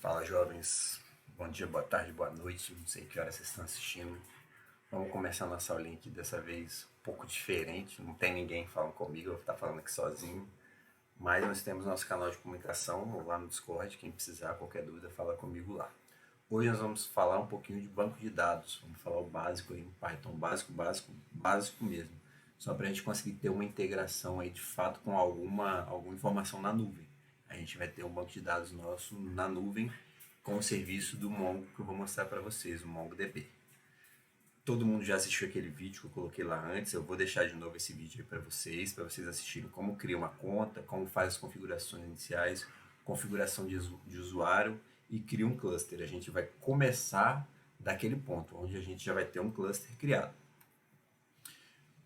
Fala, jovens. Bom dia, boa tarde, boa noite. Não sei que hora vocês estão assistindo. Vamos começar nossa aulinha aqui dessa vez um pouco diferente. Não tem ninguém falando comigo, eu vou estar falando aqui sozinho. Mas nós temos nosso canal de comunicação lá no Discord. Quem precisar, qualquer dúvida, fala comigo lá. Hoje nós vamos falar um pouquinho de banco de dados. Vamos falar o básico aí em Python, básico mesmo. Só para a gente conseguir ter uma integração aí de fato com alguma informação na nuvem. A gente vai ter um banco de dados nosso na nuvem com o serviço do Mongo que eu vou mostrar para vocês, o MongoDB. Todo mundo já assistiu aquele vídeo que eu coloquei lá antes. Eu vou deixar de novo esse vídeo aí para vocês assistirem como cria uma conta, como faz as configurações iniciais, configuração de usuário e cria um cluster. A gente vai começar daquele ponto, onde a gente já vai ter um cluster criado.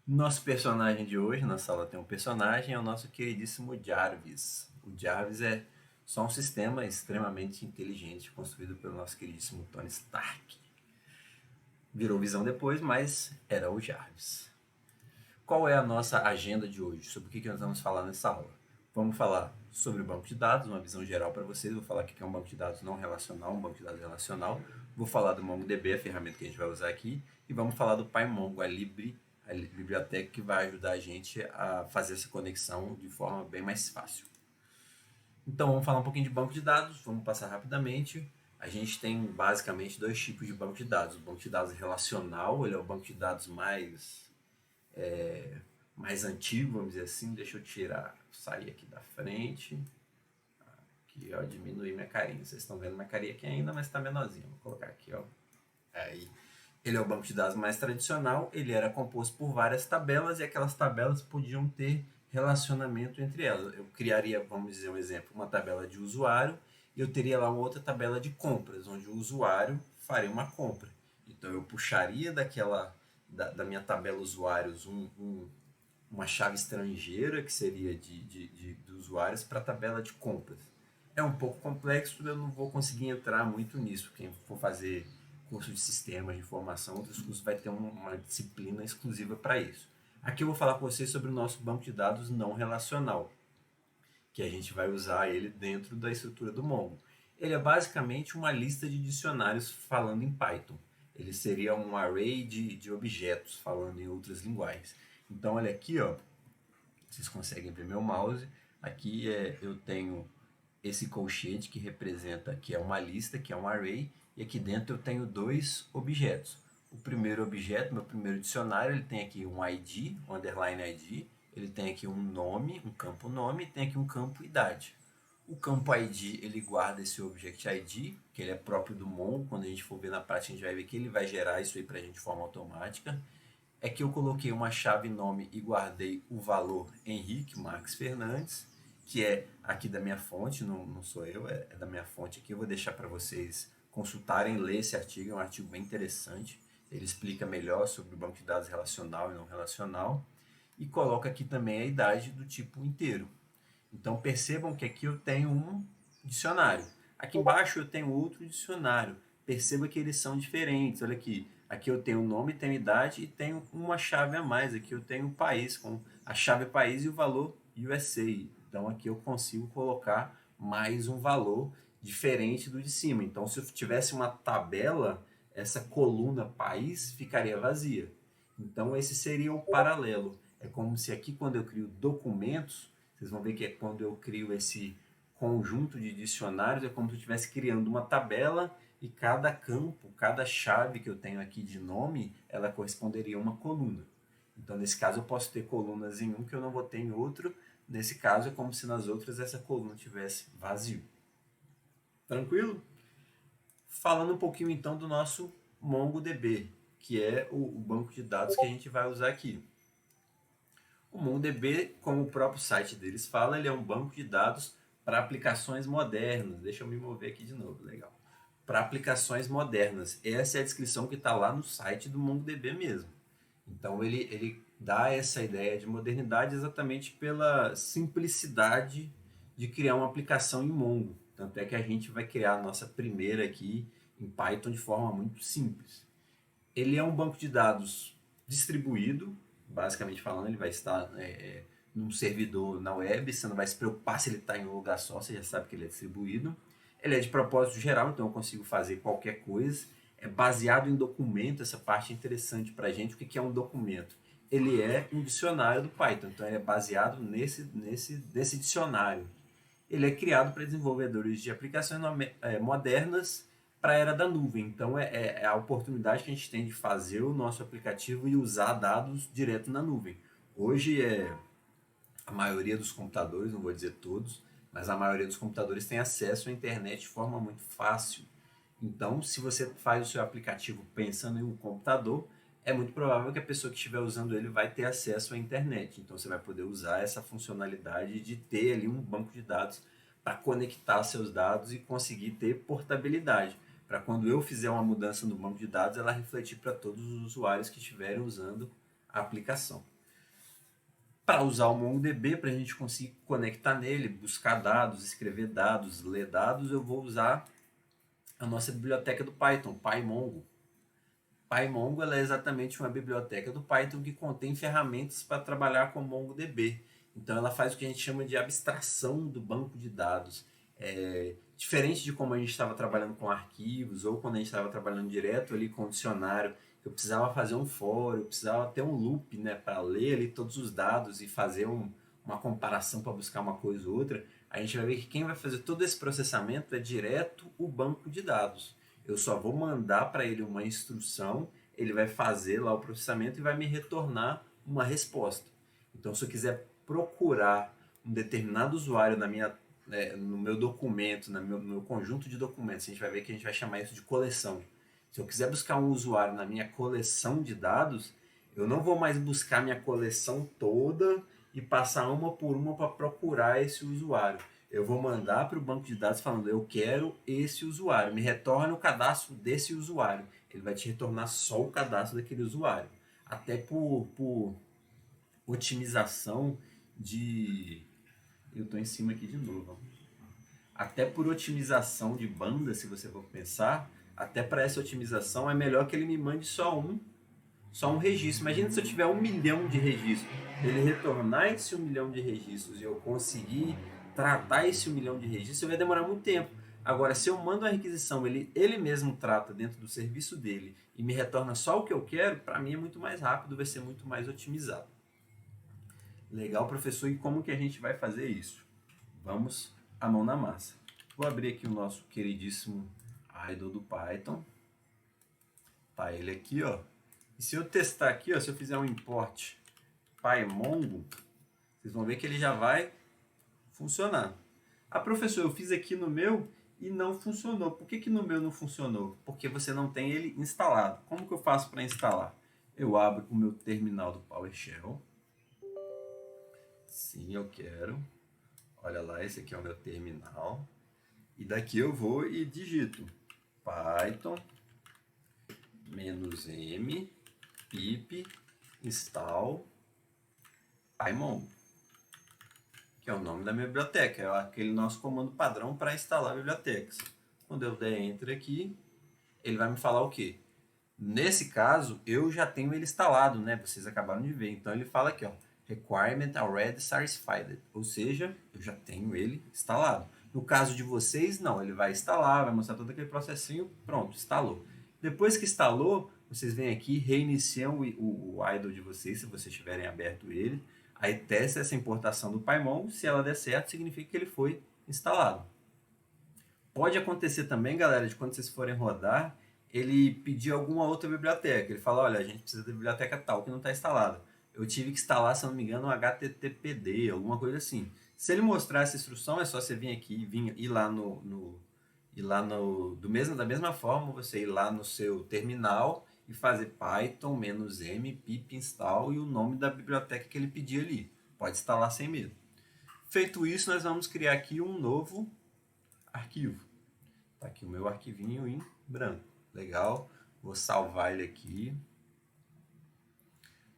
Nosso personagem de hoje, na sala tem um personagem, é o nosso queridíssimo Jarvis. O Jarvis é só um sistema extremamente inteligente construído pelo nosso queridíssimo Tony Stark. Virou visão depois, mas era o Jarvis. Qual é a nossa agenda de hoje? Sobre o que nós vamos falar nessa aula? Vamos falar sobre o banco de dados, uma visão geral para vocês. Vou falar o que é um banco de dados não relacional, um banco de dados relacional. Vou falar do MongoDB, a ferramenta que a gente vai usar aqui. E vamos falar do PyMongo, a biblioteca que vai ajudar a gente a fazer essa conexão de forma bem mais fácil. Então vamos falar um pouquinho de banco de dados, vamos passar rapidamente. A gente tem basicamente dois tipos de banco de dados. O banco de dados relacional, ele é o banco de dados mais antigo, vamos dizer assim. Deixa eu sair aqui da frente. Aqui, ó, diminuir minha carinha. Vocês estão vendo minha carinha aqui ainda, mas está menorzinha. Vou colocar aqui, ó. Aí. Ele é o banco de dados mais tradicional, ele era composto por várias tabelas e aquelas tabelas podiam ter relacionamento entre elas. Eu criaria, vamos dizer um exemplo, uma tabela de usuário e eu teria lá uma outra tabela de compras, onde o usuário faria uma compra. Então eu puxaria da minha tabela usuários uma chave estrangeira, que seria de usuários, para a tabela de compras. É um pouco complexo, eu não vou conseguir entrar muito nisso. Quem for fazer curso de sistemas de informação, outros cursos vai ter uma disciplina exclusiva para isso. Aqui eu vou falar com vocês sobre o nosso banco de dados não relacional, que a gente vai usar ele dentro da estrutura do Mongo. Ele é basicamente uma lista de dicionários falando em Python. Ele seria um array de objetos falando em outras linguagens. Então olha aqui, ó, vocês conseguem ver meu mouse. Aqui eu tenho esse colchete que representa, que é uma lista, que é um array, e aqui dentro eu tenho dois objetos. O primeiro objeto, meu primeiro dicionário, ele tem aqui um ID, um underline ID, ele tem aqui um nome, um campo nome, e tem aqui um campo idade. O campo ID, ele guarda esse object ID, que ele é próprio do Mongo. Quando a gente for ver na prática, a gente vai ver que ele vai gerar isso aí para a gente de forma automática. É que eu coloquei uma chave nome e guardei o valor Henrique Marques Fernandes, que é aqui da minha fonte, não sou eu, é da minha fonte aqui. Eu vou deixar para vocês consultarem, ler esse artigo, é um artigo bem interessante. Ele explica melhor sobre o banco de dados relacional e não relacional. E coloca aqui também a idade do tipo inteiro. Então percebam que aqui eu tenho um dicionário. Aqui embaixo eu tenho outro dicionário. Perceba que eles são diferentes. Olha aqui. Aqui eu tenho o nome, tenho idade e tenho uma chave a mais. Aqui eu tenho o país, com a chave país e o valor USA. Então aqui eu consigo colocar mais um valor diferente do de cima. Então se eu tivesse uma tabela, essa coluna país ficaria vazia. Então esse seria o paralelo. É como se aqui quando eu crio documentos, vocês vão ver que é quando eu crio esse conjunto de dicionários, é como se eu estivesse criando uma tabela e cada campo, cada chave que eu tenho aqui de nome, ela corresponderia a uma coluna. Então, nesse caso, eu posso ter colunas em um que eu não vou ter em outro. Nesse caso, é como se nas outras essa coluna tivesse vazio. Tranquilo? Falando um pouquinho, então, do nosso MongoDB, que é o banco de dados que a gente vai usar aqui. O MongoDB, como o próprio site deles fala, ele é um banco de dados para aplicações modernas. Deixa eu me mover aqui de novo, legal. Para aplicações modernas. Essa é a descrição que está lá no site do MongoDB mesmo. Então ele dá essa ideia de modernidade exatamente pela simplicidade de criar uma aplicação em Mongo. Tanto é que a gente vai criar a nossa primeira aqui em Python de forma muito simples. Ele é um banco de dados distribuído, basicamente falando, ele vai estar num servidor na web, você não vai se preocupar se ele está em um lugar só, você já sabe que ele é distribuído. Ele é de propósito geral, então eu consigo fazer qualquer coisa. É baseado em documento, essa parte é interessante para a gente. O que é um documento? Ele é um dicionário do Python, então ele é baseado nesse dicionário. Ele é criado para desenvolvedores de aplicações modernas para a era da nuvem. Então é a oportunidade que a gente tem de fazer o nosso aplicativo e usar dados direto na nuvem. Hoje a maioria dos computadores, não vou dizer todos, mas a maioria dos computadores tem acesso à internet de forma muito fácil. Então, se você faz o seu aplicativo pensando em um computador, é muito provável que a pessoa que estiver usando ele vai ter acesso à internet. Então, você vai poder usar essa funcionalidade de ter ali um banco de dados para conectar seus dados e conseguir ter portabilidade. Para quando eu fizer uma mudança no banco de dados, ela refletir para todos os usuários que estiverem usando a aplicação. Para usar o MongoDB, para a gente conseguir conectar nele, buscar dados, escrever dados, ler dados, eu vou usar a nossa biblioteca do Python, PyMongo. PyMongo ela é exatamente uma biblioteca do Python que contém ferramentas para trabalhar com MongoDB. Então ela faz o que a gente chama de abstração do banco de dados. Diferente de como a gente estava trabalhando com arquivos ou quando a gente estava trabalhando direto ali com o dicionário, eu precisava fazer um for, eu precisava ter um loop, né, para ler ali todos os dados e fazer uma comparação para buscar uma coisa ou outra. A gente vai ver que quem vai fazer todo esse processamento é direto o banco de dados. Eu só vou mandar para ele uma instrução, ele vai fazer lá o processamento e vai me retornar uma resposta. Então, se eu quiser procurar um determinado usuário no meu documento, no meu conjunto de documentos, a gente vai ver que a gente vai chamar isso de coleção. Se eu quiser buscar um usuário na minha coleção de dados, eu não vou mais buscar minha coleção toda e passar uma por uma para procurar esse usuário. Eu vou mandar para o banco de dados falando, eu quero esse usuário, me retorna o cadastro desse usuário. Ele vai te retornar só o cadastro daquele usuário. Até por otimização de... Eu estou em cima aqui de novo. Até por otimização de banda, se você for pensar, até para essa otimização é melhor que ele me mande só um registro. Imagina se eu tiver 1 milhão de registros, ele retornar esse 1 milhão de registros e eu conseguir tratar esse 1 milhão de registros, vai demorar muito tempo. Agora, se eu mando uma requisição, ele mesmo trata dentro do serviço dele e me retorna só o que eu quero, para mim é muito mais rápido, vai ser muito mais otimizado. Legal, professor, e como que a gente vai fazer isso? Vamos a mão na massa. Vou abrir aqui o nosso queridíssimo idle do Python. Tá ele aqui, ó. E se eu testar aqui, ó, se eu fizer um import PyMongo, vocês vão ver que ele já vai funcionar. Ah, professor, eu fiz aqui no meu e não funcionou. Por que no meu não funcionou? Porque você não tem ele instalado. Como que eu faço para instalar? Eu abro o meu terminal do PowerShell. Sim, eu quero. Olha lá, esse aqui é o meu terminal. E daqui eu vou e digito Python -m pip install PyMongo, que é o nome da minha biblioteca, é aquele nosso comando padrão para instalar bibliotecas. Quando eu der Enter aqui, ele vai me falar o quê? Nesse caso, eu já tenho ele instalado, né? Vocês acabaram de ver. Então ele fala aqui, ó, Requirement already satisfied, ou seja, eu já tenho ele instalado. No caso de vocês, não, ele vai instalar, vai mostrar todo aquele processinho, pronto, instalou. Depois que instalou, vocês vêm aqui, reiniciam o idle de vocês, se vocês tiverem aberto ele, aí testa essa importação do PyMongo, se ela der certo, significa que ele foi instalado. Pode acontecer também, galera, de quando vocês forem rodar, ele pedir alguma outra biblioteca. Ele fala, olha, a gente precisa da biblioteca tal que não está instalada. Eu tive que instalar, se não me engano, um HTTPD, alguma coisa assim. Se ele mostrar essa instrução, é só você vir aqui, ir lá da mesma forma, você ir lá no seu terminal e fazer Python -m pip install e o nome da biblioteca que ele pedir ali. Pode instalar sem medo. Feito isso, nós vamos criar aqui um novo arquivo. Tá aqui o meu arquivinho em branco. Legal. Vou salvar ele aqui.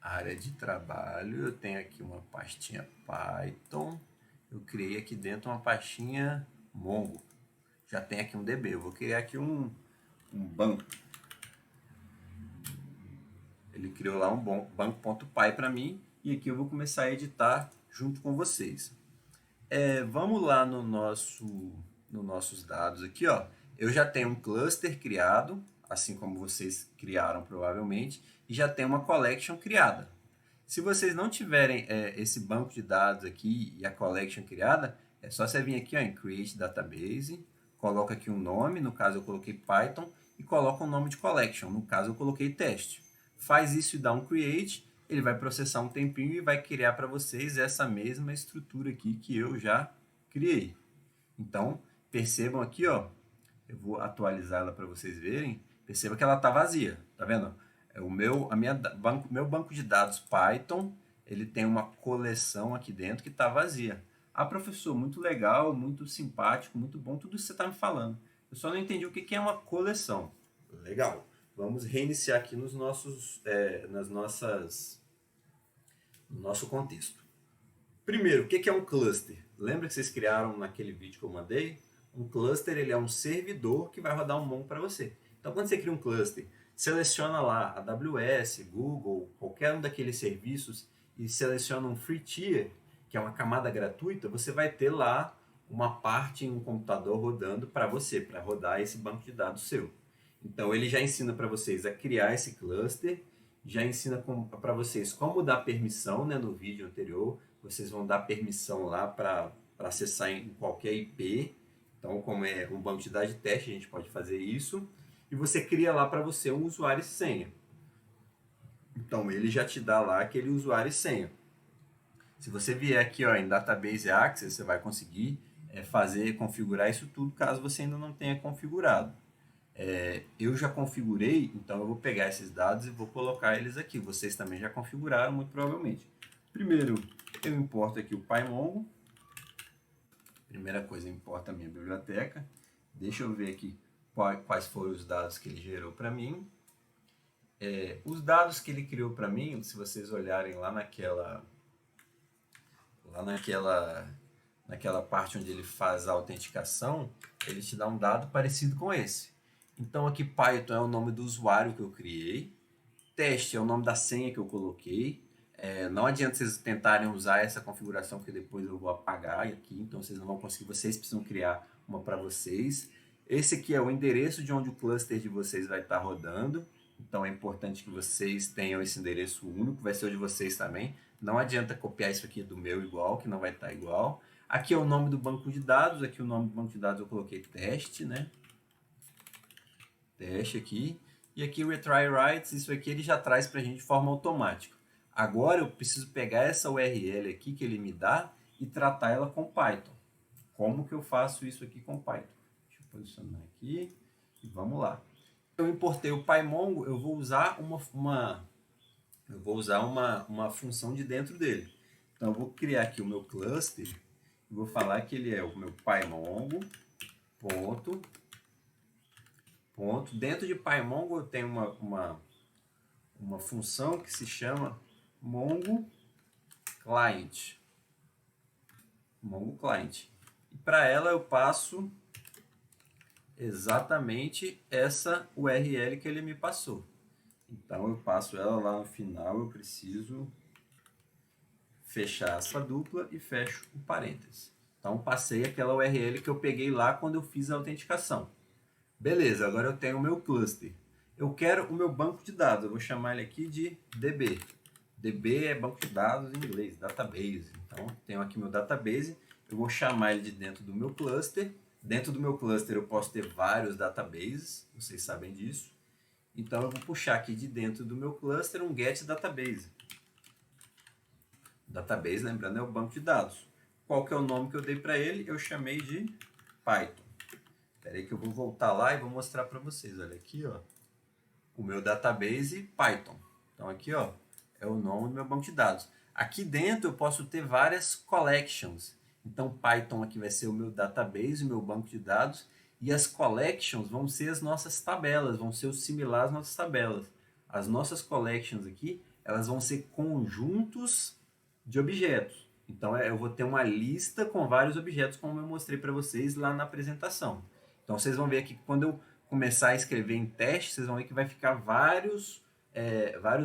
Área de trabalho. Eu tenho aqui uma pastinha Python. Eu criei aqui dentro uma pastinha Mongo. Já tem aqui um DB. Eu vou criar aqui um banco. Ele criou lá um banco.py para mim. E aqui eu vou começar a editar junto com vocês. Vamos lá no nosso nos nossos dados aqui, ó, eu já tenho um cluster criado, assim como vocês criaram provavelmente, e já tenho uma collection criada. Se vocês não tiverem esse banco de dados aqui e a collection criada, é só você vir aqui ó, em Create Database, coloca aqui um nome, no caso eu coloquei Python, e coloca um nome de collection, no caso eu coloquei teste. Faz isso e dá um Create, ele vai processar um tempinho e vai criar para vocês essa mesma estrutura aqui que eu já criei. Então, percebam aqui, ó, eu vou atualizar ela para vocês verem, perceba que ela está vazia, tá vendo? Meu banco de dados Python, ele tem uma coleção aqui dentro que está vazia. Ah, professor, muito legal, muito simpático, muito bom, tudo isso que você está me falando. Eu só não entendi o que é uma coleção. Legal. Vamos reiniciar aqui nos nossos, no nosso contexto. Primeiro, o que é um cluster? Lembra que vocês criaram naquele vídeo que eu mandei? Um cluster ele é um servidor que vai rodar um Mongo para você. Então, quando você cria um cluster, seleciona lá AWS, Google, qualquer um daqueles serviços e seleciona um free tier, que é uma camada gratuita, você vai ter lá uma parte em um computador rodando para você, para rodar esse banco de dados seu. Então, ele já ensina para vocês a criar esse cluster, já ensina para vocês como dar permissão, né, no vídeo anterior. Vocês vão dar permissão lá para acessar em qualquer IP. Então, como é um banco de dados de teste, a gente pode fazer isso. E você cria lá para você um usuário e senha. Então, ele já te dá lá aquele usuário e senha. Se você vier aqui ó, em Database Access, você vai conseguir configurar isso tudo, caso você ainda não tenha configurado. Eu já configurei, então eu vou pegar esses dados e vou colocar eles aqui. Vocês também já configuraram, muito provavelmente. Primeiro, eu importo aqui o PyMongo. Primeira coisa, eu importo a minha biblioteca. Deixa eu ver aqui quais foram os dados que ele gerou para mim. Os dados que ele criou para mim, se vocês olharem lá naquela parte onde ele faz a autenticação, ele te dá um dado parecido com esse. Então aqui Python é o nome do usuário que eu criei, teste é o nome da senha que eu coloquei. Não adianta vocês tentarem usar essa configuração, porque depois eu vou apagar aqui, então vocês não vão conseguir, vocês precisam criar uma para vocês. Esse aqui é o endereço de onde o cluster de vocês vai estar rodando, então é importante que vocês tenham esse endereço único, vai ser o de vocês também. Não adianta copiar isso aqui do meu igual, que não vai estar igual. Aqui é o nome do banco de dados, aqui o nome do banco de dados eu coloquei teste, né? Teste aqui. E aqui o retry writes, isso aqui ele já traz para a gente de forma automática. Agora eu preciso pegar essa URL aqui que ele me dá e tratar ela com Python. Como que eu faço isso aqui com Python? Deixa eu posicionar aqui e vamos lá. Eu importei o PyMongo, eu vou usar uma função de dentro dele. Então eu vou criar aqui o meu cluster e vou falar que ele é o meu PyMongo ponto. Dentro de PyMongo eu tenho uma função que se chama Mongo Client. Mongo Client. E para ela eu passo exatamente essa URL que ele me passou. Então eu passo ela lá no final, eu preciso fechar aspa dupla e fecho o parênteses. Então passei aquela URL que eu peguei lá quando eu fiz a autenticação. Beleza, agora eu tenho o meu cluster. Eu quero o meu banco de dados, eu vou chamar ele aqui de DB. DB é banco de dados em inglês, database. Então, tenho aqui meu database, eu vou chamar ele de dentro do meu cluster. Dentro do meu cluster eu posso ter vários databases, vocês sabem disso. Então, eu vou puxar aqui de dentro do meu cluster um get database. Database, lembrando, é o banco de dados. Qual que é o nome que eu dei para ele? Eu chamei de Python. Espera aí que eu vou voltar lá e vou mostrar para vocês. Olha aqui, ó, o meu database Python. Então aqui, ó, é o nome do meu banco de dados. Aqui dentro eu posso ter várias collections. Então Python aqui vai ser o meu database, o meu banco de dados, e as collections vão ser as nossas tabelas, vão ser os similares às nossas tabelas. As nossas collections aqui, elas vão ser conjuntos de objetos. Então eu vou ter uma lista com vários objetos, como eu mostrei para vocês lá na apresentação. Então vocês vão ver aqui que quando eu começar a escrever em teste, vocês vão ver que vai ficar vários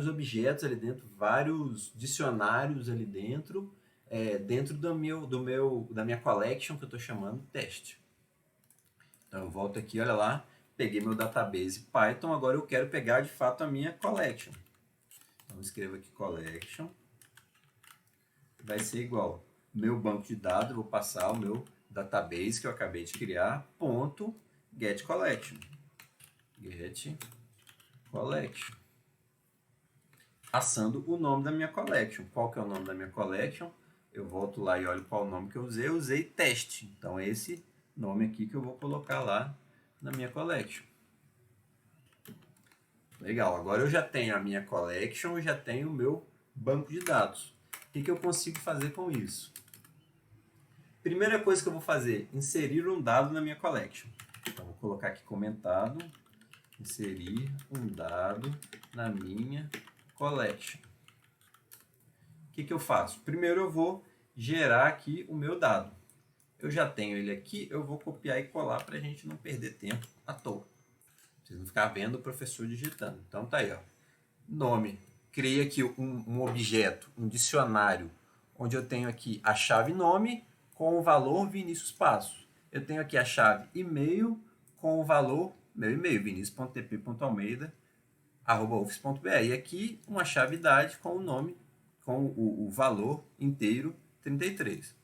objetos ali dentro, vários dicionários ali dentro, dentro da minha collection que eu estou chamando teste. Então eu volto aqui, olha lá, peguei meu database Python, agora eu quero pegar de fato a minha collection. Então eu escrevo aqui collection, vai ser igual meu banco de dados, eu vou passar o meu database que eu acabei de criar, ponto get collection. Get collection. Passando o nome da minha collection. Qual que é o nome da minha collection? Eu volto lá e olho qual o nome que eu usei. Eu usei teste. Então é esse nome aqui que eu vou colocar lá na minha collection. Legal, agora eu já tenho a minha collection, eu já tenho o meu banco de dados. O que eu consigo fazer com isso? Primeira coisa que eu vou fazer, inserir um dado na minha collection. Então, vou colocar aqui comentado, inserir um dado na minha collection. O que eu faço? Primeiro eu vou gerar aqui o meu dado. Eu já tenho ele aqui, eu vou copiar e colar para a gente não perder tempo à toa. Vocês não ficar vendo o professor digitando. Então tá aí, ó. Nome. Criei aqui um objeto, um dicionário, onde eu tenho aqui a chave nome com o valor Vinícius Passos. Eu tenho aqui a chave e-mail com o valor meu e-mail, vinicius.tp.almeida@ufs.br. E aqui uma chave idade com o nome, com o valor inteiro 33.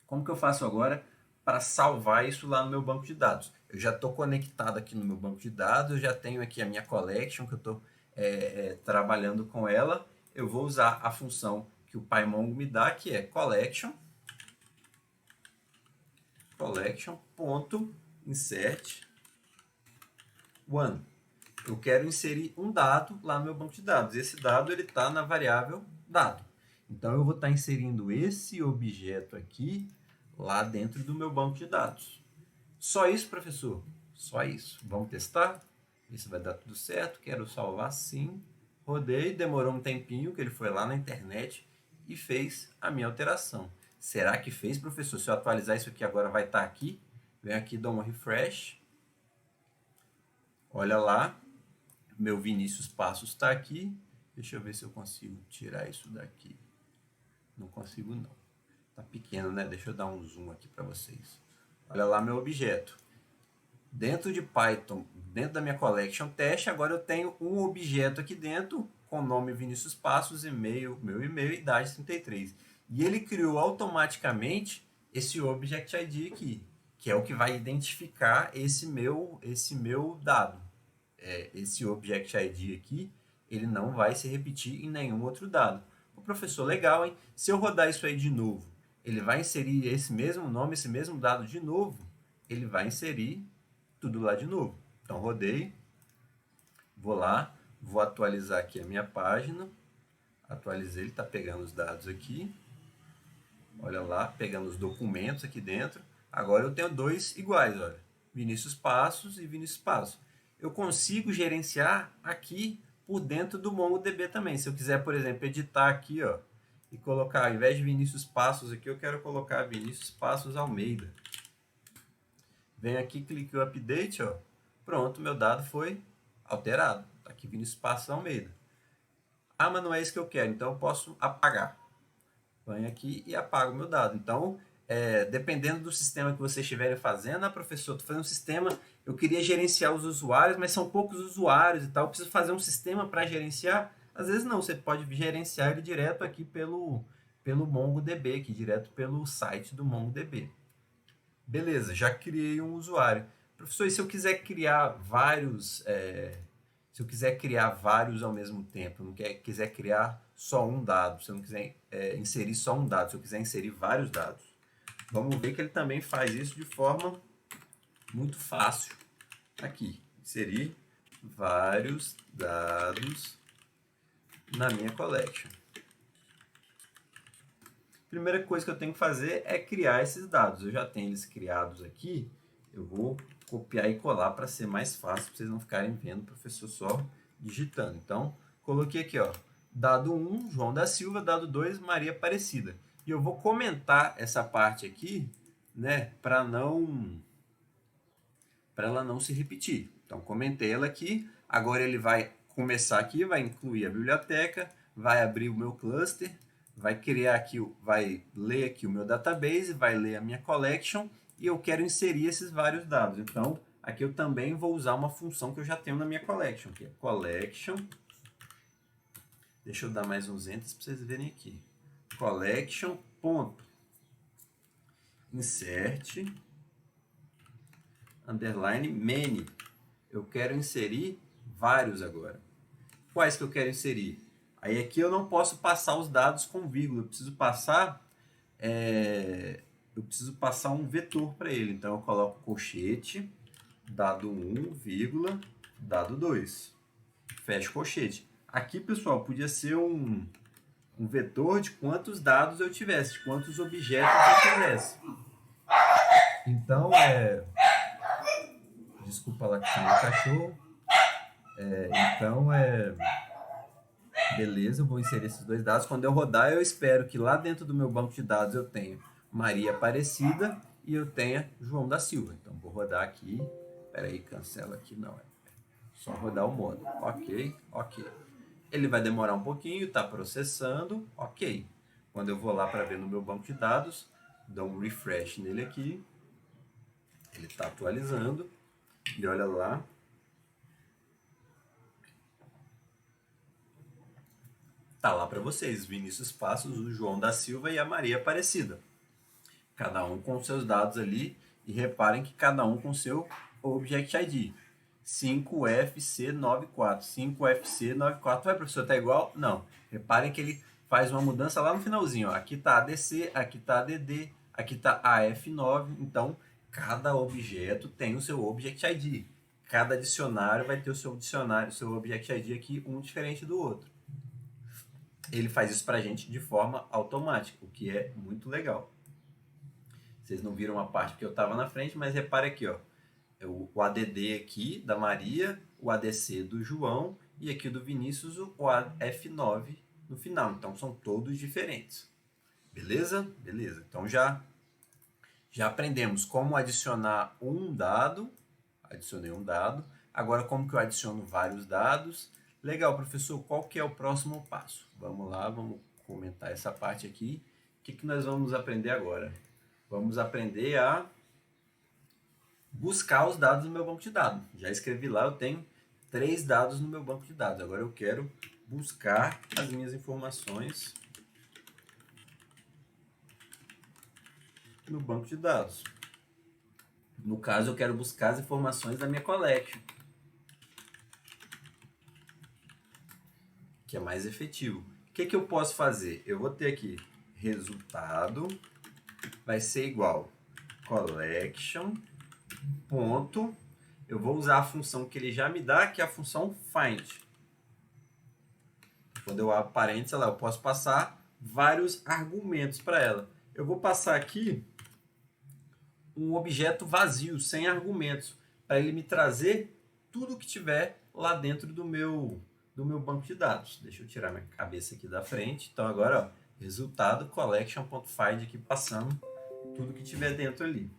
Como que eu faço agora para salvar isso lá no meu banco de dados? Eu já estou conectado aqui no meu banco de dados, eu já tenho aqui a minha collection que eu estou trabalhando com ela. Eu vou usar a função que o PyMongo me dá, que é collection.insert one. Eu quero inserir um dado lá no meu banco de dados. Esse dado está na variável dado. Então, eu vou estar inserindo esse objeto aqui lá dentro do meu banco de dados. Só isso, professor? Só isso. Vamos testar? Ver se vai dar tudo certo. Quero salvar sim. Rodei, demorou um tempinho, que ele foi lá na internet e fez a minha alteração. Será que fez, professor? Se eu atualizar isso aqui agora, vai estar aqui. Vem aqui, dou um refresh. Olha lá. Meu Vinícius Passos está aqui. Deixa eu ver se eu consigo tirar isso daqui. Não consigo, não. Tá pequeno, né? Deixa eu dar um zoom aqui para vocês. Olha lá meu objeto. Dentro de Python, dentro da minha collection teste, agora eu tenho um objeto aqui dentro com o nome Vinícius Passos, e-mail, meu e-mail e idade 33. E ele criou automaticamente esse Object ID aqui, que é o que vai identificar esse meu dado. Esse Object ID aqui, ele não vai se repetir em nenhum outro dado. O professor, legal, hein? Se eu rodar isso aí de novo, ele vai inserir esse mesmo nome, esse mesmo dado de novo, ele vai inserir tudo lá de novo. Então, rodei, vou lá, vou atualizar aqui a minha página, atualizei, ele está pegando os dados aqui, olha lá, pegando os documentos aqui dentro. Agora eu tenho dois iguais, olha, Vinícius Passos e Vinícius Passos. Eu consigo gerenciar aqui por dentro do MongoDB também. Se eu quiser, por exemplo, editar aqui, ó, e colocar, ao invés de Vinícius Passos aqui, eu quero colocar Vinícius Passos Almeida. Venho aqui, clique o update, ó, pronto, meu dado foi alterado. Tá aqui Vinícius Passos Almeida. Ah, mas não é isso que eu quero, então eu posso apagar. Venho aqui e apago o meu dado. Então, dependendo do sistema que vocês estiverem fazendo, professor, estou fazendo um sistema, eu queria gerenciar os usuários, mas são poucos usuários e tal, eu preciso fazer um sistema para gerenciar. Às vezes não, você pode gerenciar ele direto aqui pelo MongoDB, aqui, direto pelo site do MongoDB. Beleza, já criei um usuário. Professor, e se eu quiser criar vários, ao mesmo tempo, não quiser criar só um dado, se eu não quiser inserir só um dado, se eu quiser inserir vários dados, vamos ver que ele também faz isso de forma muito fácil. Aqui, inserir vários dados na minha collection. Primeira coisa que eu tenho que fazer é criar esses dados. Eu já tenho eles criados aqui, eu vou copiar e colar para ser mais fácil, para vocês não ficarem vendo o professor só digitando. Então, coloquei aqui, ó, dado 1, João da Silva, dado 2, Maria Aparecida. E eu vou comentar essa parte aqui, né, para ela não se repetir. Então, comentei ela aqui, agora ele vai começar aqui, vai incluir a biblioteca, vai abrir o meu cluster, vai criar aqui, vai ler aqui o meu database, vai ler a minha collection e eu quero inserir esses vários dados. Então, aqui eu também vou usar uma função que eu já tenho na minha collection, que é collection. Deixa eu dar mais uns enters para vocês verem aqui. Collection, ponto, insert, underline, many. Eu quero inserir vários agora. Quais que eu quero inserir? Aí aqui eu não posso passar os dados com vírgula, eu preciso passar um vetor para ele. Então eu coloco colchete, dado 1, vírgula, dado 2. Fecho colchete. Aqui, pessoal, podia ser um vetor de quantos dados eu tivesse, de quantos objetos eu tivesse. Então, desculpa lá que tem um cachorro. Beleza, eu vou inserir esses dois dados. Quando eu rodar, eu espero que lá dentro do meu banco de dados eu tenha Maria Aparecida e eu tenha João da Silva. Então, vou rodar aqui. Espera aí, cancela aqui. Não, só rodar o modo. Ok, ok. Ele vai demorar um pouquinho, está processando. Ok. Quando eu vou lá para ver no meu banco de dados, dou um refresh nele aqui. Ele está atualizando. E olha lá. Tá lá para vocês, Vinícius Passos, o João da Silva e a Maria Aparecida. Cada um com seus dados ali, e reparem que cada um com seu Object ID. 5FC94, 5FC94. Ué, professor, tá igual? Não. Reparem que ele faz uma mudança lá no finalzinho. Ó. Aqui tá ADC, aqui tá ADD, aqui tá AF9. Então, cada objeto tem o seu Object ID. Cada dicionário vai ter o seu dicionário, o seu Object ID aqui, um diferente do outro. Ele faz isso para a gente de forma automática, o que é muito legal. Vocês não viram a parte que eu estava na frente, mas repare aqui, ó, o ADD aqui da Maria, o ADC do João e aqui do Vinícius o F9 no final. Então são todos diferentes. Beleza? Beleza. Então já aprendemos como adicionar um dado. Adicionei um dado. Agora como que eu adiciono vários dados? Legal, professor, qual que é o próximo passo? Vamos lá, vamos comentar essa parte aqui. O que nós vamos aprender agora? Vamos aprender a buscar os dados no meu banco de dados. Já escrevi lá, eu tenho 3 dados no meu banco de dados. Agora eu quero buscar as minhas informações no banco de dados. No caso, eu quero buscar as informações da minha collection, que é mais efetivo. O que eu posso fazer? Eu vou ter aqui resultado, vai ser igual collection, ponto, eu vou usar a função que ele já me dá, que é a função find. Quando eu abro parênteses, eu posso passar vários argumentos para ela. Eu vou passar aqui um objeto vazio, sem argumentos, para ele me trazer tudo que tiver lá dentro do meu banco de dados. Deixa eu tirar minha cabeça aqui da frente. Então agora, ó, resultado collection.find aqui passando tudo que tiver dentro ali.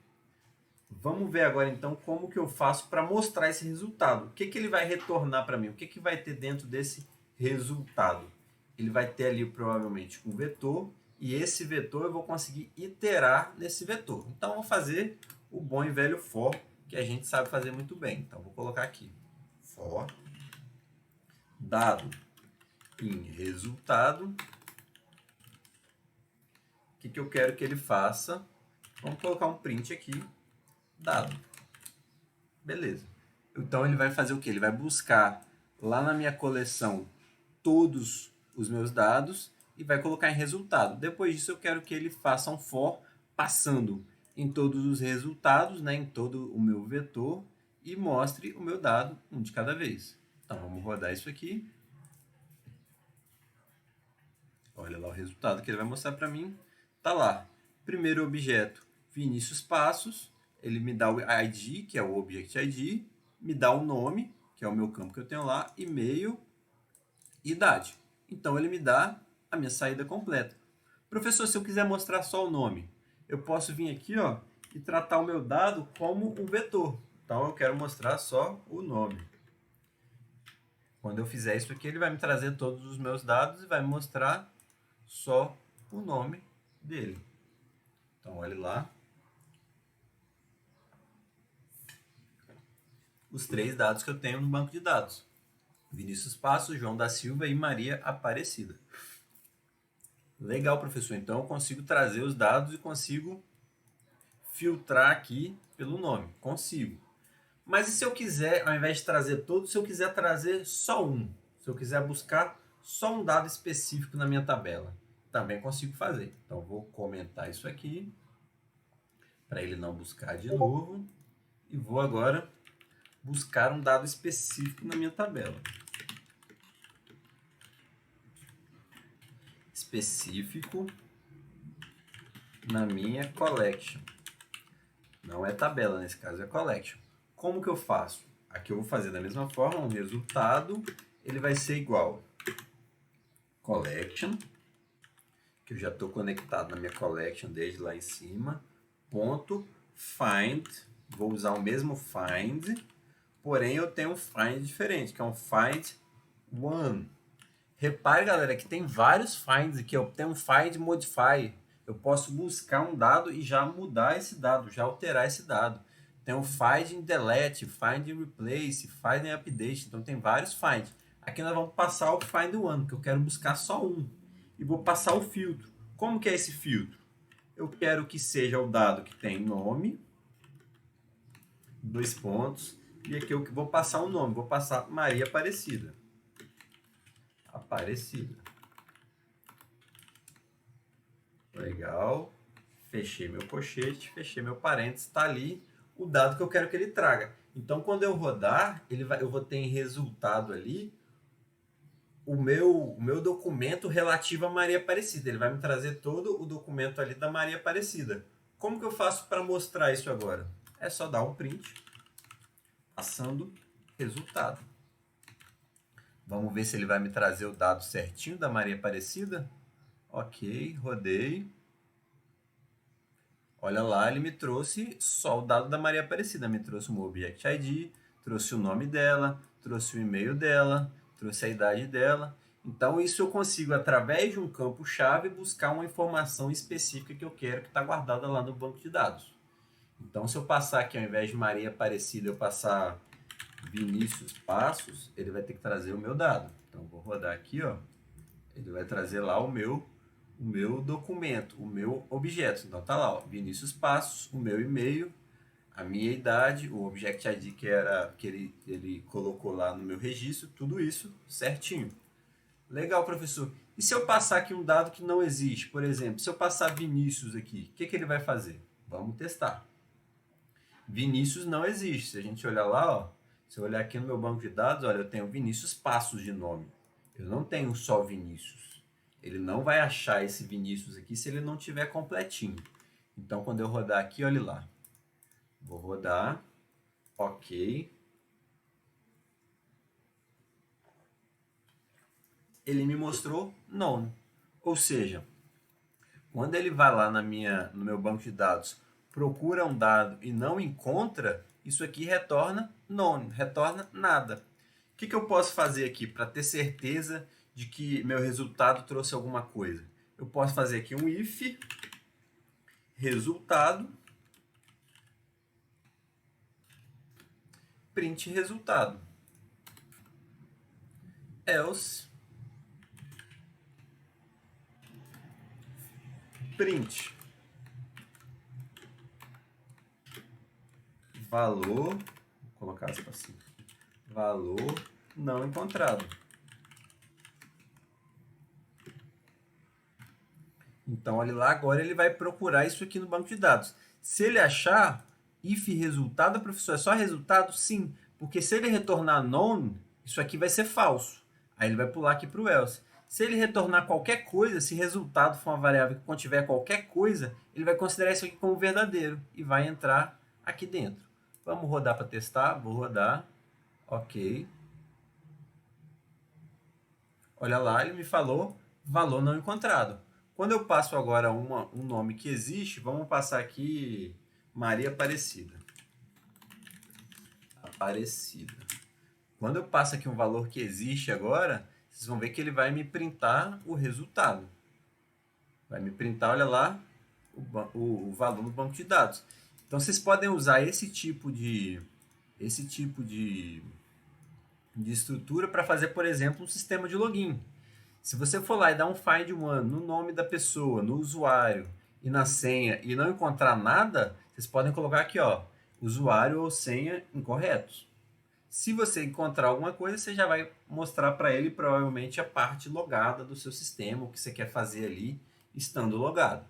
Vamos ver agora então como que eu faço para mostrar esse resultado. O que ele vai retornar para mim? O que vai ter dentro desse resultado? Ele vai ter ali provavelmente um vetor e esse vetor eu vou conseguir iterar nesse vetor. Então eu vou fazer o bom e velho for, que a gente sabe fazer muito bem. Então vou colocar aqui for dado em resultado. O que eu quero que ele faça? Vamos colocar um print aqui, dado. Beleza. Então ele vai fazer o quê? Ele vai buscar lá na minha coleção todos os meus dados e vai colocar em resultado. Depois disso eu quero que ele faça um for passando em todos os resultados, né, em todo o meu vetor e mostre o meu dado um de cada vez. Então vamos rodar isso aqui. Olha lá o resultado que ele vai mostrar para mim. Tá lá. Primeiro objeto, Vinícius Passos. Ele me dá o ID, que é o Object ID. Me dá o nome, que é o meu campo que eu tenho lá. E-mail, idade. Então ele me dá a minha saída completa. Professor, se eu quiser mostrar só o nome, eu posso vir aqui, ó, e tratar o meu dado como um vetor. Então eu quero mostrar só o nome. Quando eu fizer isso aqui, ele vai me trazer todos os meus dados e vai me mostrar só o nome dele. Então olhe lá. os 3 dados que eu tenho no banco de dados. Vinícius Passos, João da Silva e Maria Aparecida. Legal, professor. Então eu consigo trazer os dados e consigo filtrar aqui pelo nome. Consigo. Mas e se eu quiser, ao invés de trazer todos, se eu quiser trazer só um? Se eu quiser buscar só um dado específico na minha tabela? Também consigo fazer. Então vou comentar isso aqui para ele não buscar de novo. E vou agora buscar um dado específico na minha tabela. Específico na minha collection. Não é tabela, nesse caso é collection. Como que eu faço? Aqui eu vou fazer da mesma forma, um resultado, ele vai ser igual collection, que eu já estou conectado na minha collection desde lá em cima, ponto find, vou usar o mesmo find, porém eu tenho um find diferente, que é um find one. Repare, galera, que tem vários finds aqui. Eu tenho um find modify. Eu posso buscar um dado e já mudar esse dado, já alterar esse dado. Tem o find and delete, find and replace, find and update. Então tem vários finds. Aqui nós vamos passar o find one, que eu quero buscar só um. E vou passar o filtro. Como que é esse filtro? Eu quero que seja o dado que tem nome, 2 pontos, e aqui eu vou passar um nome, vou passar Maria Aparecida. Aparecida. Legal. Fechei meu colchete, fechei meu parênteses, está ali o dado que eu quero que ele traga. Então, quando eu rodar, eu vou ter em resultado ali o meu documento relativo a Maria Aparecida. Ele vai me trazer todo o documento ali da Maria Aparecida. Como que eu faço para mostrar isso agora? É só dar um print, passando resultado. Vamos ver se ele vai me trazer o dado certinho da Maria Aparecida. Ok, rodei. Olha lá, ele me trouxe só o dado da Maria Aparecida. Me trouxe um Object ID, trouxe o nome dela, trouxe o e-mail dela, trouxe a idade dela. Então, isso eu consigo, através de um campo-chave, buscar uma informação específica que eu quero que está guardada lá no banco de dados. Então, se eu passar aqui, ao invés de Maria Aparecida, eu passar Vinícius Passos, ele vai ter que trazer o meu dado. Então, vou rodar aqui, ó. Ele vai trazer lá o meu documento, o meu objeto. Então, tá lá, ó, Vinícius Passos, o meu e-mail, a minha idade, o Object ID que ele colocou lá no meu registro, tudo isso certinho. Legal, professor. E se eu passar aqui um dado que não existe? Por exemplo, se eu passar Vinícius aqui, o que ele vai fazer? Vamos testar. Vinícius não existe. Se a gente olhar lá, ó, se eu olhar aqui no meu banco de dados, olha, eu tenho Vinícius Passos de nome. Eu não tenho só Vinícius. Ele não vai achar esse Vinícius aqui se ele não tiver completinho. Então, quando eu rodar aqui, olha lá. Vou rodar. Ok. Ele me mostrou none. Ou seja, quando ele vai lá no meu banco de dados, procura um dado e não encontra, isso aqui retorna none, retorna nada. O que eu posso fazer aqui para ter certeza de que meu resultado trouxe alguma coisa? Eu posso fazer aqui um if resultado print resultado. Else print valor, vou colocar assim, valor não encontrado. Então, olha lá, agora ele vai procurar isso aqui no banco de dados. Se ele achar if resultado, professor, é só resultado? Sim, porque se ele retornar none, isso aqui vai ser falso. Aí ele vai pular aqui para o else. Se ele retornar qualquer coisa, se resultado for uma variável que contiver qualquer coisa, ele vai considerar isso aqui como verdadeiro e vai entrar aqui dentro. Vamos rodar para testar? Vou rodar. Ok. Olha lá, ele me falou valor não encontrado. Quando eu passo agora um nome que existe, vamos passar aqui Maria Aparecida. Aparecida. Quando eu passo aqui um valor que existe agora, vocês vão ver que ele vai me printar o resultado. Vai me printar, olha lá, o valor no banco de dados. Então, vocês podem usar esse tipo de esse tipo de estrutura para fazer, por exemplo, um sistema de login. Se você for lá e dar um find one no nome da pessoa, no usuário e na senha e não encontrar nada, vocês podem colocar aqui, ó, usuário ou senha incorretos. Se você encontrar alguma coisa, você já vai mostrar para ele provavelmente a parte logada do seu sistema, o que você quer fazer ali estando logado.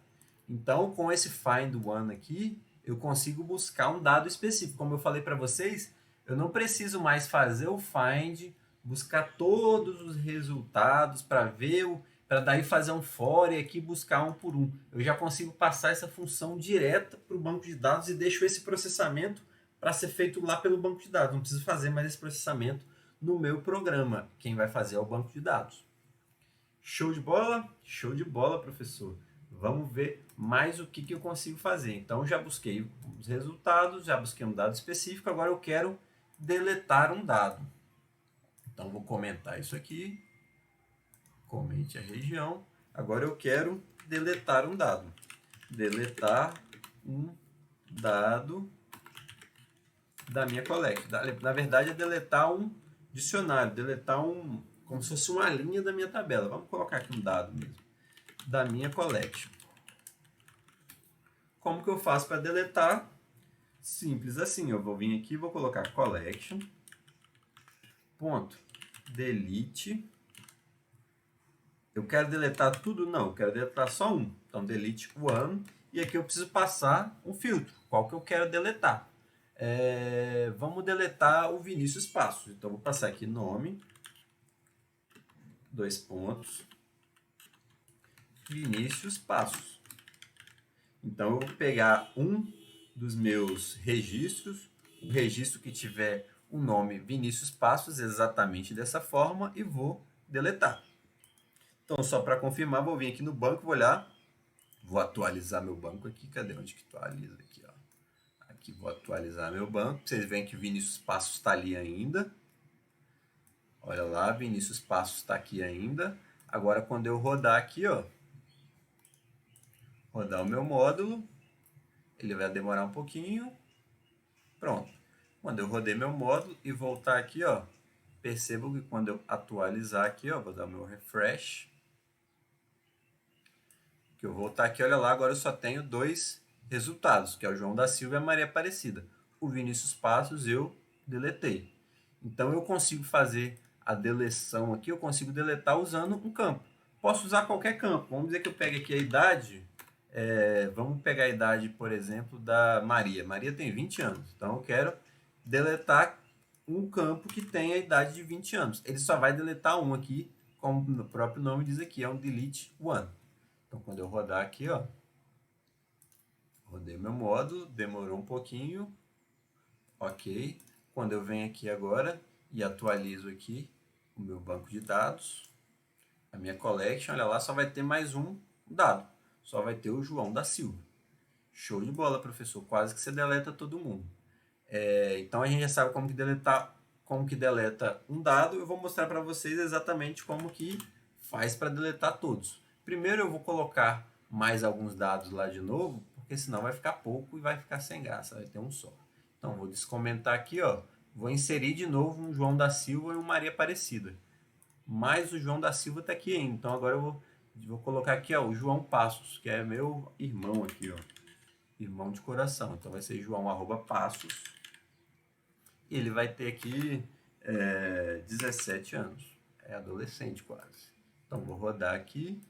Então, com esse find one aqui, eu consigo buscar um dado específico. Como eu falei para vocês, eu não preciso mais fazer o find, buscar todos os resultados para ver, para daí fazer um for e aqui buscar um por um. Eu já consigo passar essa função direta para o banco de dados e deixo esse processamento para ser feito lá pelo banco de dados. Não preciso fazer mais esse processamento no meu programa. Quem vai fazer é o banco de dados. Show de bola? Show de bola, professor. Vamos ver mais o que eu consigo fazer. Então, já busquei os resultados, já busquei um dado específico, agora eu quero deletar um dado. Então, vou comentar isso aqui. Comente a região. Agora eu quero deletar um dado. Deletar um dado da minha collecta. Na verdade, é deletar um dicionário, deletar como se fosse uma linha da minha tabela. Vamos colocar aqui um dado mesmo, da minha collection. Como que eu faço para deletar? Simples assim, eu vou vir aqui e vou colocar collection, ponto, delete. Eu quero deletar tudo? Não, eu quero deletar só um. Então, delete one. E aqui eu preciso passar um filtro. Qual que eu quero deletar? Vamos deletar o Vinícius Passos. Então, vou passar aqui nome, dois pontos, Vinícius Passos. Então, eu vou pegar um dos meus registros, o registro que tiver o nome Vinícius Passos, exatamente dessa forma, e vou deletar. Então, só para confirmar, vou vir aqui no banco, vou olhar, vou atualizar meu banco aqui. Cadê? Onde que atualiza? Aqui, ó. Aqui vou atualizar meu banco. Vocês veem que o Vinícius Passos está ali ainda. Olha lá, Vinícius Passos está aqui ainda. Agora, quando eu rodar aqui, ó, rodar o meu módulo, ele vai demorar um pouquinho. Pronto. Quando eu rodei meu módulo e voltar aqui, ó, percebo que quando eu atualizar aqui, ó, vou dar o meu refresh, que eu voltar aqui, olha lá, agora eu só tenho dois resultados, que é o João da Silva e a Maria Aparecida. O Vinícius Passos eu deletei. Então eu consigo fazer a deleção aqui, eu consigo deletar usando um campo. Posso usar qualquer campo. Vamos dizer que eu pegue aqui a idade, vamos pegar a idade, por exemplo, da Maria. Maria tem 20 anos, então eu quero deletar um campo que tem a idade de 20 anos. Ele só vai deletar um aqui, como o próprio nome diz aqui, é um delete one. Então, quando eu rodar aqui, ó, rodei meu módulo, demorou um pouquinho, ok. Quando eu venho aqui agora e atualizo aqui o meu banco de dados, a minha collection, olha lá, só vai ter mais um dado, só vai ter o João da Silva. Show de bola, professor, quase que você deleta todo mundo. Então, a gente já sabe como que deleta um dado. Eu vou mostrar para vocês exatamente como que faz para deletar todos. Primeiro eu vou colocar mais alguns dados lá de novo, porque senão vai ficar pouco e vai ficar sem graça, vai ter um só. Então vou descomentar aqui, ó, vou inserir de novo um João da Silva e um Maria Aparecida. Mas o João da Silva está aqui ainda, então agora eu vou colocar aqui, ó, o João Passos, que é meu irmão aqui, ó, irmão de coração. Então vai ser João @passos e ele vai ter aqui 17 anos, é adolescente quase. Então vou rodar aqui.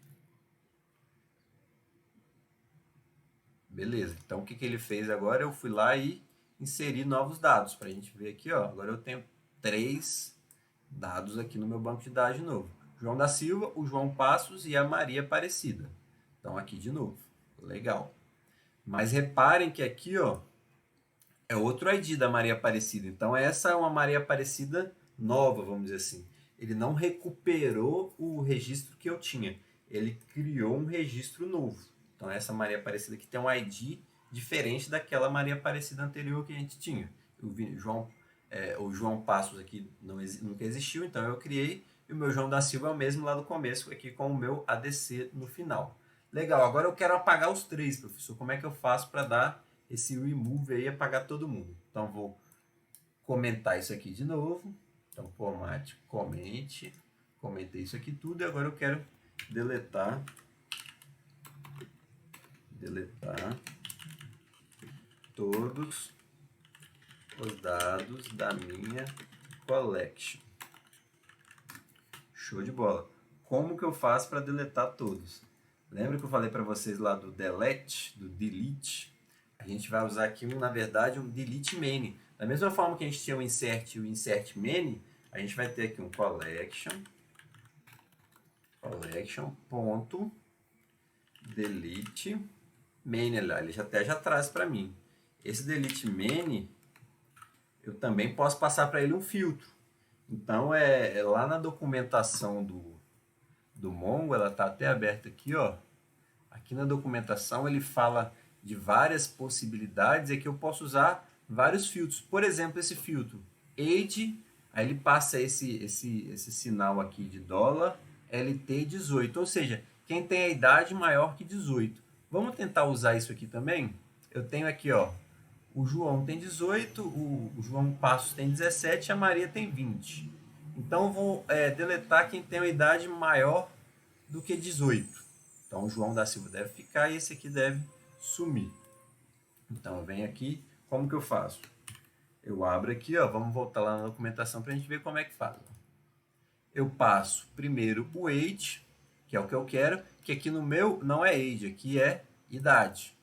Beleza, então o que ele fez agora? Eu fui lá e inseri novos dados para a gente ver aqui, ó. Agora eu tenho 3 dados aqui no meu banco de dados de novo. João da Silva, o João Passos e a Maria Aparecida. Então aqui de novo, legal. Mas reparem que aqui, ó, é outro ID da Maria Aparecida. Então essa é uma Maria Aparecida nova, vamos dizer assim. Ele não recuperou o registro que eu tinha. Ele criou um registro novo. Então essa Maria Aparecida aqui tem um ID diferente daquela Maria Aparecida anterior que a gente tinha. O João Passos aqui nunca existiu, então eu criei. E o meu João da Silva é o mesmo lá do começo, aqui com o meu ADC no final. Legal, agora eu quero apagar os 3, professor. Como é que eu faço para dar esse remove aí e apagar todo mundo? Então vou comentar isso aqui de novo. Então, format, comente. Comentei isso aqui tudo e agora eu quero deletar todos os dados da minha collection. Show de bola. Como que eu faço para deletar todos? Lembra que eu falei para vocês lá do delete, do delete? A gente vai usar aqui, na verdade, um delete many. Da mesma forma que a gente tinha o insert e o insert many, a gente vai ter aqui um collection.delete many. Ele até já traz para mim. Esse delete many, eu também posso passar para ele um filtro. Então, lá na documentação do Mongo, ela está até aberta aqui, ó. Aqui na documentação ele fala de várias possibilidades e que eu posso usar vários filtros. Por exemplo, esse filtro age, aí ele passa esse sinal aqui de $LT18, ou seja, quem tem a idade maior que 18. Vamos tentar usar isso aqui também? Eu tenho aqui, ó, o João tem 18, o João Passos tem 17 e a Maria tem 20. Então eu vou deletar quem tem uma idade maior do que 18. Então o João da Silva deve ficar e esse aqui deve sumir. Então eu venho aqui, como que eu faço? Eu abro aqui, ó, vamos voltar lá na documentação para a gente ver como é que faz. Eu passo primeiro o age, que é o que eu quero, que aqui no meu não é age, aqui é idade.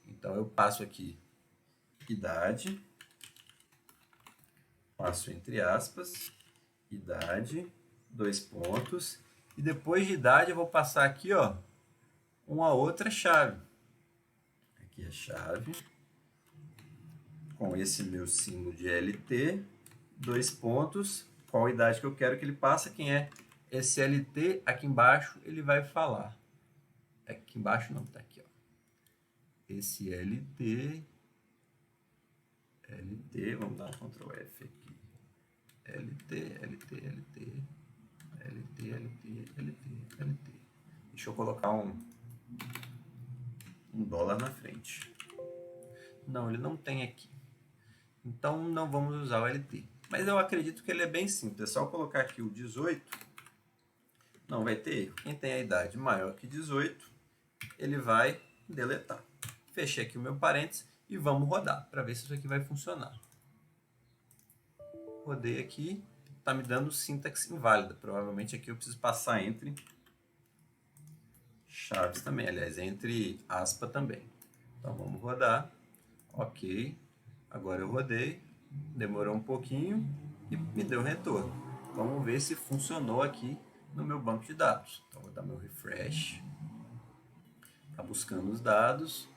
Então eu passo aqui idade, passo entre aspas, idade, 2 pontos, e depois de idade eu vou passar aqui, ó, uma outra chave. Aqui a chave, com esse meu símbolo de LT, 2 pontos, qual a idade que eu quero que ele passe, quem é esse LT, aqui embaixo ele vai falar. Aqui embaixo não, tá aqui, ó. Esse LT, vamos dar um Ctrl F aqui. LT. Deixa eu colocar um dólar na frente. Não, ele não tem aqui. Então não vamos usar o LT. Mas eu acredito que ele é bem simples. É só colocar aqui o 18. Não vai ter erro. Quem tem a idade maior que 18, ele vai deletar. Fechei aqui o meu parênteses e vamos rodar para ver se isso aqui vai funcionar. Rodei aqui, está me dando sintaxe inválida. Provavelmente aqui eu preciso passar entre chaves também, aliás, entre aspas também. Então vamos rodar. Ok. Agora eu rodei, demorou um pouquinho e me deu retorno. Vamos ver se funcionou aqui no meu banco de dados. Então vou dar meu refresh. Está buscando os dados.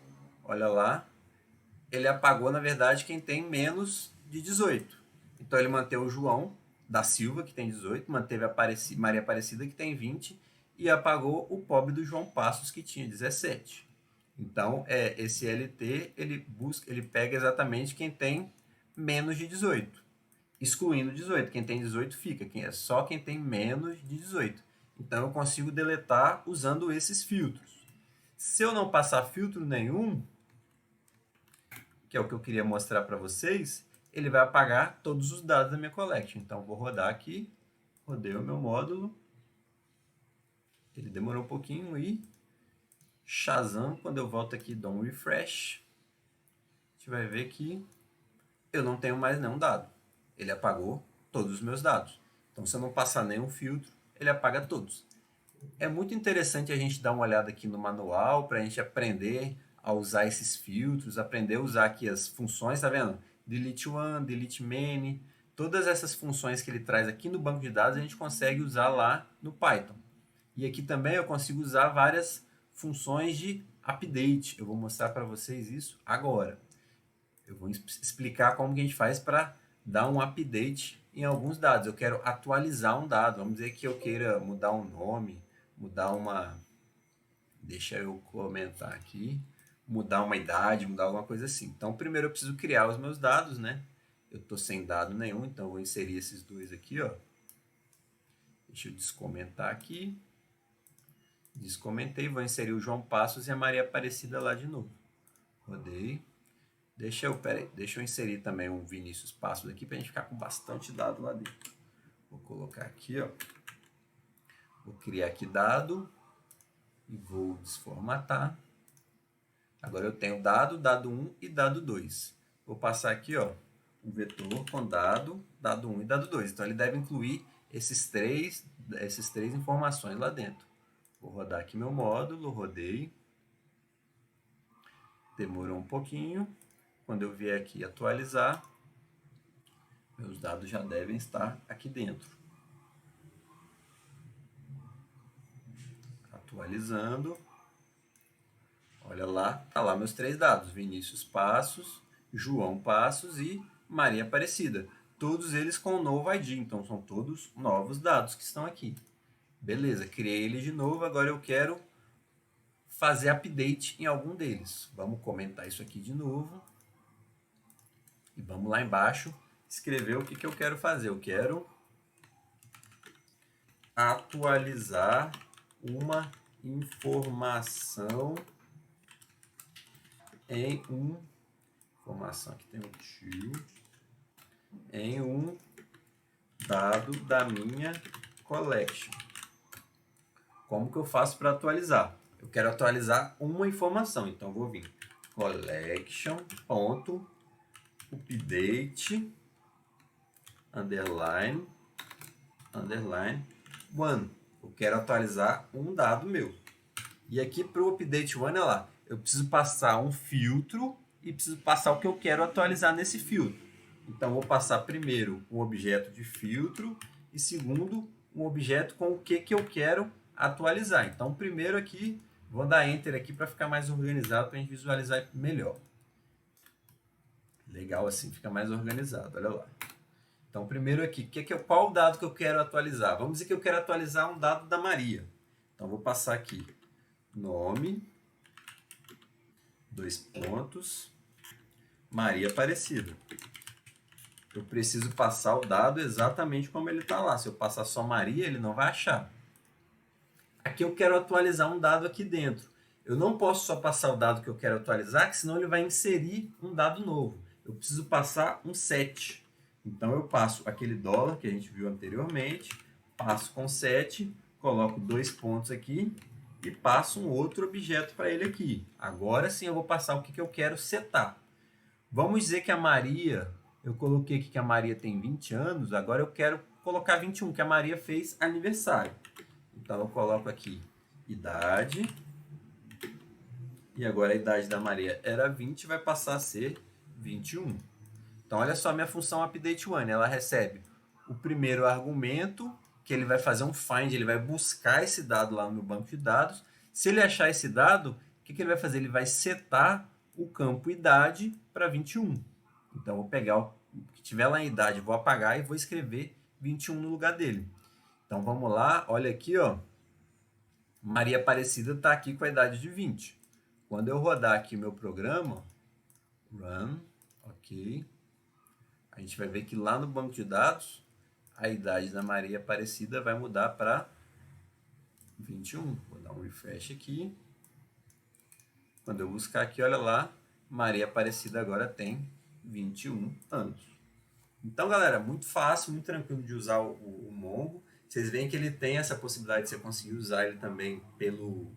Olha lá. Ele apagou, na verdade, quem tem menos de 18. Então ele manteve o João da Silva, que tem 18, manteve a Maria Aparecida, que tem 20, e apagou o pobre do João Passos, que tinha 17. Então, esse LT, ele pega exatamente quem tem menos de 18, excluindo 18. Quem tem 18 fica, só quem tem menos de 18. Então, eu consigo deletar usando esses filtros. Se eu não passar filtro nenhum, que é o que eu queria mostrar para vocês, ele vai apagar todos os dados da minha collection. Então, vou rodar aqui, rodei o meu módulo, ele demorou um pouquinho e Shazam, quando eu volto aqui, dou um refresh, a gente vai ver que eu não tenho mais nenhum dado. Ele apagou todos os meus dados. Então, se eu não passar nenhum filtro, ele apaga todos. É muito interessante a gente dar uma olhada aqui no manual para a gente aprender a usar esses filtros, aprender a usar aqui as funções, tá vendo? Delete one, delete many, todas essas funções que ele traz aqui no banco de dados a gente consegue usar lá no Python. E aqui também eu consigo usar várias funções de update. Eu vou mostrar para vocês isso agora. Eu vou explicar como que a gente faz para dar um update em alguns dados. Eu quero atualizar um dado. Vamos dizer que eu queira mudar um nome, mudar uma... Deixa eu comentar aqui. Mudar uma idade, mudar alguma coisa assim. Então, primeiro eu preciso criar os meus dados, né? Eu estou sem dado nenhum, então eu vou inserir esses dois aqui, ó. Deixa eu descomentar aqui. Descomentei, vou inserir o João Passos e a Maria Aparecida lá de novo. Rodei. Deixa eu inserir também um Vinícius Passos aqui para a gente ficar com bastante dado lá dentro. Vou colocar aqui, ó. Vou criar aqui dado e vou desformatar. Agora eu tenho dado, dado 1 e dado 2. Vou passar aqui, ó, um vetor com dado, dado 1 e dado 2. Então ele deve incluir essas três informações lá dentro. Vou rodar aqui meu módulo, rodei. Demorou um pouquinho. Quando eu vier aqui atualizar, meus dados já devem estar aqui dentro. Atualizando. Olha lá, tá lá meus 3 dados: Vinícius Passos, João Passos e Maria Aparecida. Todos eles com o novo ID, então são todos novos dados que estão aqui. Beleza, criei ele de novo, agora eu quero fazer update em algum deles. Vamos comentar isso aqui de novo. E vamos lá embaixo escrever o que eu quero fazer. Eu quero atualizar uma informação em um... Informação, aqui tem um tio. Em um dado da minha collection. Como que eu faço para atualizar? Eu quero atualizar uma informação, então vou vir collection.update underline one. Eu quero atualizar um dado meu. E aqui para o update one, olha lá, eu preciso passar um filtro e preciso passar o que eu quero atualizar nesse filtro. Então, vou passar primeiro um objeto de filtro e segundo um objeto com o que eu quero atualizar. Então, primeiro aqui, vou dar Enter aqui para ficar mais organizado, para a gente visualizar melhor. Legal assim, fica mais organizado, olha lá. Então, primeiro aqui, qual o dado que eu quero atualizar? Vamos dizer que eu quero atualizar um dado da Maria. Então, vou passar aqui nome, 2 pontos, Maria Aparecida. Eu preciso passar o dado exatamente como ele está lá. Se eu passar só Maria, ele não vai achar. Aqui eu quero atualizar um dado aqui dentro. Eu não posso só passar o dado que eu quero atualizar, que senão ele vai inserir um dado novo. Eu preciso passar um set. Então eu passo aquele dólar que a gente viu anteriormente, passo com set, coloco 2 pontos aqui e passo um outro objeto para ele aqui. Agora sim eu vou passar o que eu quero setar. Vamos dizer que a Maria, eu coloquei aqui que a Maria tem 20 anos, agora eu quero colocar 21, que a Maria fez aniversário. Então eu coloco aqui idade, e agora a idade da Maria era 20, vai passar a ser 21. Então olha só a minha função update one, ela recebe o primeiro argumento, que ele vai fazer um find, ele vai buscar esse dado lá no meu banco de dados. Se ele achar esse dado, o que ele vai fazer? Ele vai setar o campo idade para 21. Então, vou pegar o que tiver lá em idade, vou apagar e vou escrever 21 no lugar dele. Então, vamos lá. Olha aqui, ó. Maria Aparecida está aqui com a idade de 20. Quando eu rodar aqui o meu programa, run, ok, a gente vai ver que lá no banco de dados, a idade da Maria Aparecida vai mudar para 21. Vou dar um refresh aqui. Quando eu buscar aqui, olha lá, Maria Aparecida agora tem 21 anos. Então, galera, muito fácil, muito tranquilo de usar o Mongo. Vocês veem que ele tem essa possibilidade de você conseguir usar ele também pelo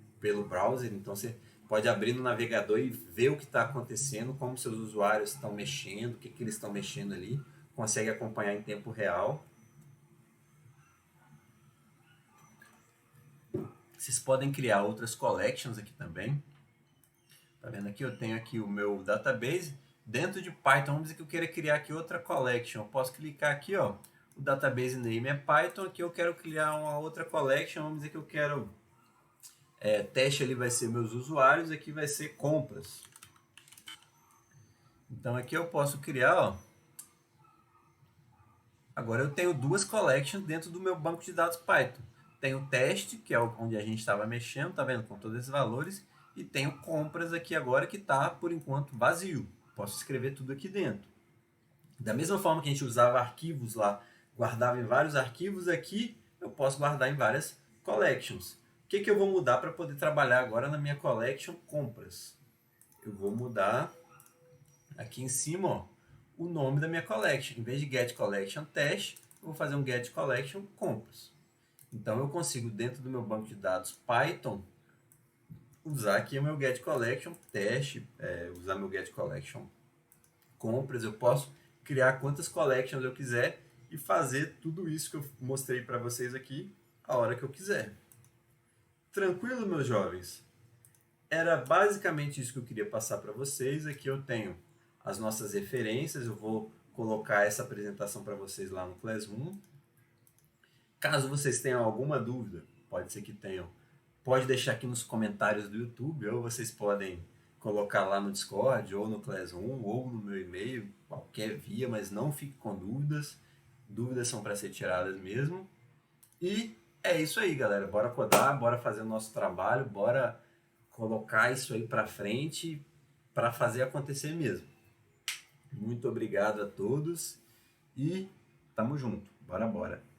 browser. Então, você pode abrir no navegador e ver o que está acontecendo, como seus usuários estão mexendo, o que eles estão mexendo ali. Consegue acompanhar em tempo real. Vocês podem criar outras collections aqui também. Tá vendo aqui? Eu tenho aqui o meu database. Dentro de Python, vamos dizer que eu queira criar aqui outra collection. Eu posso clicar aqui, ó. O database name é Python. Aqui eu quero criar uma outra collection. Vamos dizer que eu quero... teste ali vai ser meus usuários. Aqui vai ser compras. Então aqui eu posso criar, ó. Agora eu tenho 2 collections dentro do meu banco de dados Python. Tem o teste, que é onde a gente estava mexendo, tá vendo? Com todos esses valores. E tenho compras aqui agora que está, por enquanto, vazio. Posso escrever tudo aqui dentro. Da mesma forma que a gente usava arquivos lá, guardava em vários arquivos, aqui eu posso guardar em várias collections. O que eu vou mudar para poder trabalhar agora na minha collection compras? Eu vou mudar aqui em cima, ó, o nome da minha collection. Em vez de get collection teste, eu vou fazer um get collection compras. Então eu consigo, dentro do meu banco de dados Python, usar aqui o meu get collection teste, usar meu get collection compras. Eu posso criar quantas collections eu quiser e fazer tudo isso que eu mostrei para vocês aqui a hora que eu quiser. Tranquilo, meus jovens? Era basicamente isso que eu queria passar para vocês. Aqui eu tenho as nossas referências, eu vou colocar essa apresentação para vocês lá no Classroom. Caso vocês tenham alguma dúvida, pode ser que tenham, pode deixar aqui nos comentários do YouTube, ou vocês podem colocar lá no Discord, ou no Classroom, ou no meu e-mail, qualquer via, mas não fique com dúvidas. Dúvidas são para ser tiradas mesmo. E é isso aí, galera. Bora codar, bora fazer o nosso trabalho, bora colocar isso aí para frente para fazer acontecer mesmo. Muito obrigado a todos e tamo junto. Bora, bora.